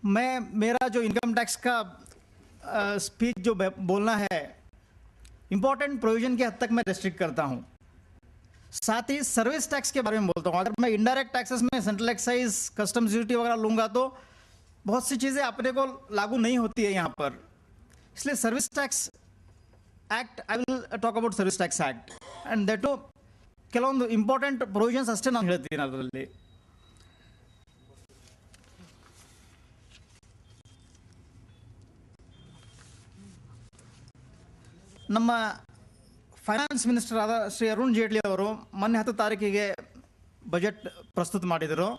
मैं मेरा जो इनकम टैक्स का स्पीच जो बोलना है, इंपॉर्टेंट प्रोविजन की हद तक मैं रेस्ट्रिक्ट करता हूं। साथ ही सर्विस टैक्स के बारे में बोलता हूं। अगर मैं इनडायरेक्ट टैक्सेस में सेंट्रल एक्साइज, कस्टम्स ड्यूटी वगैरह लूंगा तो बहुत सी चीज़ें अपने को लागू नहीं होती है यहाँ पर। इसलिए service tax act, I will talk about service tax act and that ಕೆಲವೊಂದು ಇಂಪಾರ್ಟೆಂಟ್ ಪ್ರೊವಿಷನ್ಸ್ ಅಷ್ಟೇ ನಾನು ಹೇಳ್ತೀನಿ ಅದರಲ್ಲಿ. ನಮ್ಮ ಫೈನಾನ್ಸ್ ಮಿನಿಸ್ಟರ್ ಆದ ಶ್ರೀ ಅರುಣ್ ಜೇಟ್ಲಿ ಅವರು ಮೊನ್ನೆ 10 ತಾರೀಕಿಗೆ ಬಜೆಟ್ ಪ್ರಸ್ತುತ ಮಾಡಿದರು.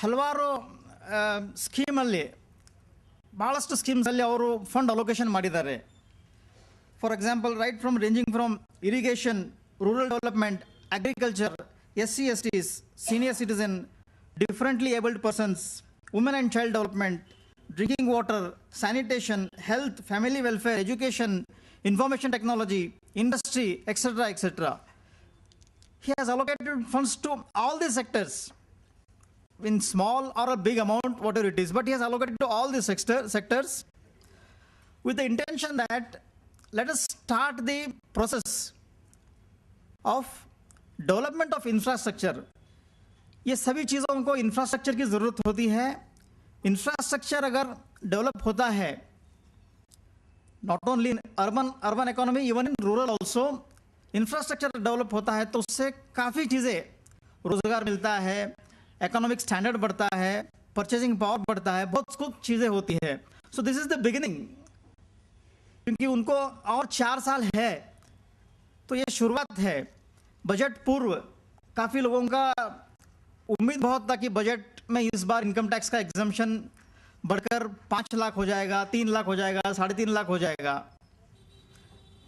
ಹಲವಾರು ಸ್ಕೀಮಲ್ಲಿ, ಭಾಳಷ್ಟು ಸ್ಕೀಮ್ಸಲ್ಲಿ ಅವರು ಫಂಡ್ ಅಲೋಕೇಶನ್ ಮಾಡಿದ್ದಾರೆ. For example, right from ranging from irrigation, rural development, agriculture, SC, STs, senior citizen, differently abled persons, women and child development, drinking water, sanitation, health, family welfare, education, information technology, industry, etc., etc. He has allocated funds to all these sectors in small or a big amount, whatever it is, but he has allocated to all these sectors with the intention that let us start the process of development of infrastructure. ये सभी चीज़ों को infrastructure की ज़रूरत होती है. Infrastructure अगर develop होता है, not only in urban economy, even in rural also, infrastructure develop होता है तो उससे काफ़ी चीज़ें, रोज़गार मिलता है, इकोनॉमिक स्टैंडर्ड बढ़ता है, परचेजिंग पावर बढ़ता है, बहुत कुछ चीज़ें होती है. So this is the beginning. क्योंकि उनको और 4 साल है तो ये शुरुआत है. बजट पूर्व काफ़ी लोगों का उम्मीद बहुत था कि बजट में इस बार इनकम टैक्स का एग्जम्पशन बढ़कर 5 लाख हो जाएगा, 3 लाख हो जाएगा, 3.5 लाख हो जाएगा,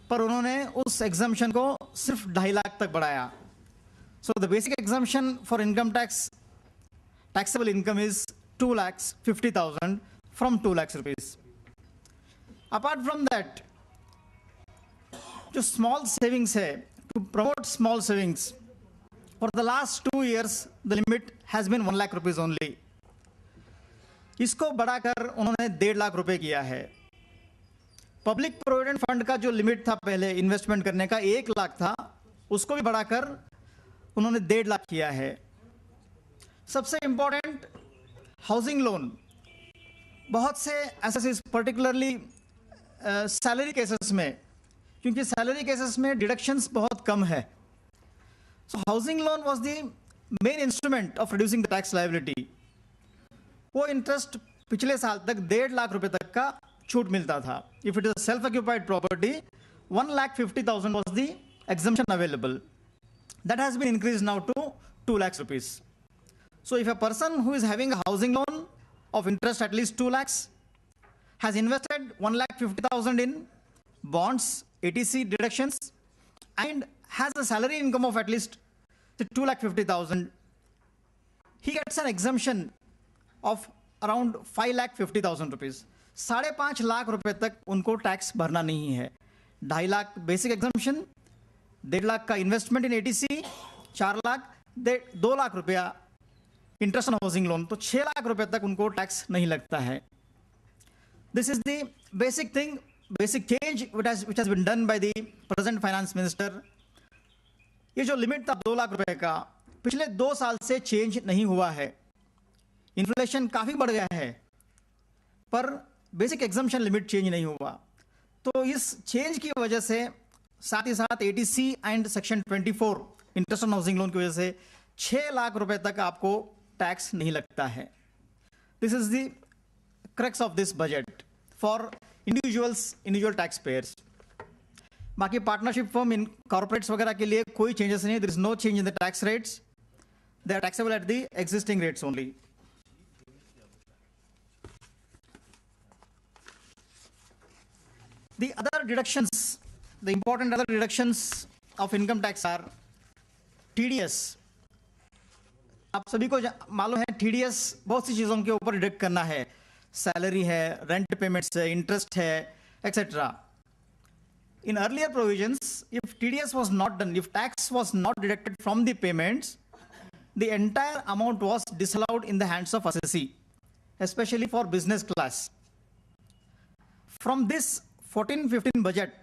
पर उन्होंने उस एग्जम्पशन को सिर्फ 2.5 लाख तक बढ़ाया. So the basic exemption for income tax, taxable income is 2,50,000 from 2 lakh rupees. Apart from that, जो स्मॉल सेविंग्स है, to promote small savings, for the last 2 years the limit has been 1 lakh rupees only. इसको बढ़ाकर उन्होंने 1.5 लाख रुपए किया है. Public provident fund का जो लिमिट था पहले इन्वेस्टमेंट करने का 1 लाख था, उसको भी बढ़ाकर उन्होंने 1.5 लाख किया है. सबसे इंपॉर्टेंट, हाउसिंग लोन. बहुत से ऐसे पर्टिकुलरली सैलरी केसेस में, क्योंकि सैलरी केसेस में डिडक्शंस बहुत कम है, so housing loan was the main instrument of reducing the tax liability. वो इंटरेस्ट पिछले साल तक 1.5 लाख रुपए तक का छूट मिलता था. If it is self occupied property, 1,50,000 was the exemption available. That has been increase now to 2 lakhs rupees. So if a person who is having a housing loan of interest at least 2 lakhs has invested 1,50,000 in bonds, ATC deductions, and has a salary income of at least 2,50,000, he gets an exemption of around 5,50,000 rupees. 5.5 lakh रुपए तक उनको tax भरना नहीं है. 2.5 lakh basic exemption, 1.5 lakh का investment इन ATC, 4 lakh, 2 lakh रुपया interest on housing loan, तो 6 लाख रुपए तक उनको टैक्स नहीं लगता है. This is the basic thing, basic change which has been done by the present finance minister. ये जो लिमिट था 2 लाख रुपए का, पिछले 2 साल से चेंज नहीं हुआ है. इन्फ्लेशन काफ़ी बढ़ गया है, पर बेसिक एग्जम्पशन लिमिट चेंज नहीं हुआ. तो इस चेंज की वजह से, साथ ही साथ ATC and section 24 interest on housing loan की वजह से 6 लाख रुपए तक आपको टैक्स नहीं लगता है. This is the crux of this budget for individual tax payers. बाकी पार्टनरशिप फर्म, इन कॉर्पोरेट्स वगैरह के लिए कोई चेंजेस नहीं है. There is no change in the tax rates. They are taxable at the existing rates only. The other deductions, the important other deductions of income tax are TDS. आप सभी को मालूम है TDS बहुत सी चीज़ों के ऊपर डिडक्ट करना है. सैलरी है, रेंट पेमेंट्स है, इंटरेस्ट है, etcetera. In earlier provisions, if TDS was not done, if tax was not deducted from the payments, the entire amount was disallowed in the hands of assessee. especially for business class. From this 14-15 budget,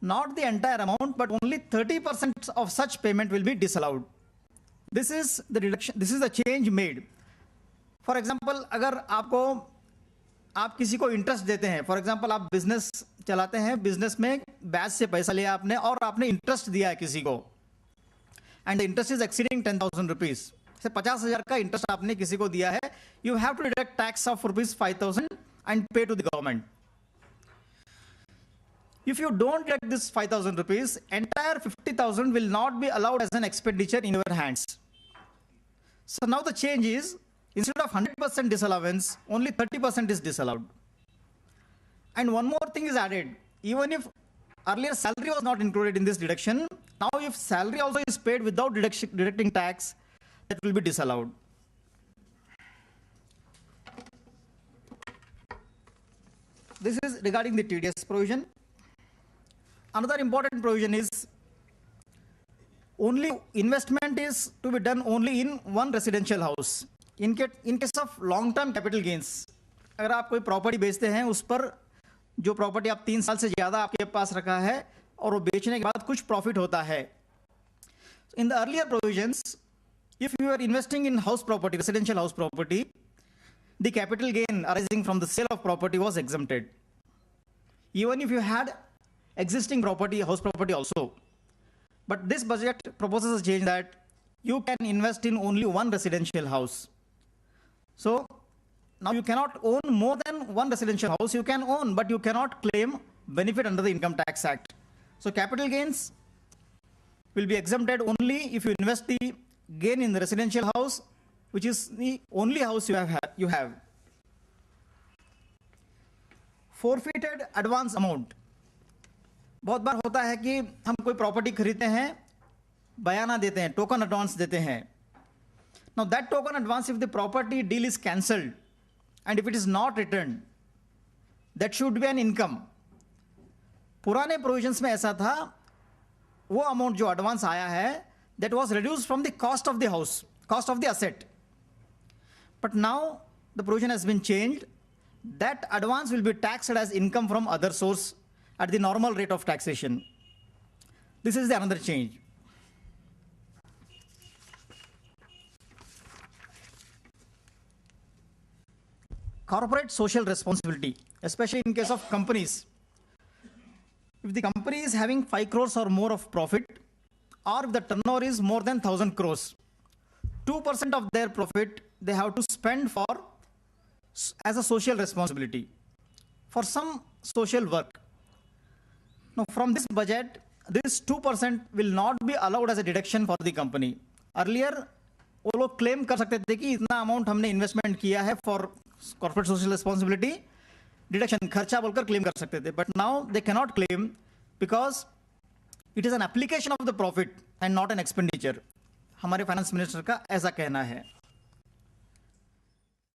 not the entire amount, but only 30% of such payment will be disallowed. This is the reduction, this is the change made. For example, अगर आप किसी को interest देते हैं, for example आप business चलाते हैं, business में ब्याज से पैसा लिया आपने और आपने इंटरेस्ट दिया है किसी को, and the interest is exceeding 10,000 rupees, से 50,000 का इंटरेस्ट आपने किसी को दिया है, you have to deduct tax of ₹5,000 and pay to the government. If you don't get this 5,000 rupees, entire 50,000 will not be allowed as an expenditure in your hands. So now the change is, instead of 100% disallowance, only 30% is disallowed. And one more thing is added. Even if earlier salary was not included in this deduction, now if salary also is paid without deducting tax, that will be disallowed. This is regarding the TDS provision. Another important provision is only investment is to be done only in one residential house. In case of long term capital gains, अगर आप कोई property बेचते हैं, उस पर जो property आप 3 साल से ज़्यादा आपके पास रखा है और वो बेचने के बाद कुछ प्रॉफिट होता है. In the earlier provisions, if you are investing in house property, residential house property, the capital gain arising from the sale of property was exempted. Even if you had existing property, house property also. But this budget proposes a change that you can invest in only one residential house. So now you cannot own more than one residential house. You can own, but you cannot claim benefit under the Income Tax Act. So capital gains will be exempted only if you invest the gain in the residential house, which is the only house you have. Forfeited advance amount. बहुत बार होता है कि हम कोई property खरीदते हैं, बयाना देते हैं, टोकन एडवांस देते हैं. Now that token advance, if the property deal is cancelled and if it is not return, that should be an income. पुराने प्रोविजंस में ऐसा था, वो अमाउंट जो एडवांस आया है, that was reduced from the cost of the house, cost of the asset. But now the provision has been changed, that advance will be taxed as income from other source at the normal rate of taxation. This is the another change. Corporate social responsibility, especially in case of companies. If the company is having 5 crores or more of profit, or if the turnover is more than 1,000 crores, 2% of their profit they have to spend for as a social responsibility, for some social work. Now, from this budget, this 2% will not be allowed as a deduction for the company. Earlier, वो लोग claim कर सकते थे कि इतना amount हमने investment किया है for corporate social responsibility, deduction खर्चा बोलकर क्लेम कर सकते थे. But now they cannot claim because it is an application of the profit and not an expenditure. हमारे फाइनेंस मिनिस्टर का ऐसा कहना है.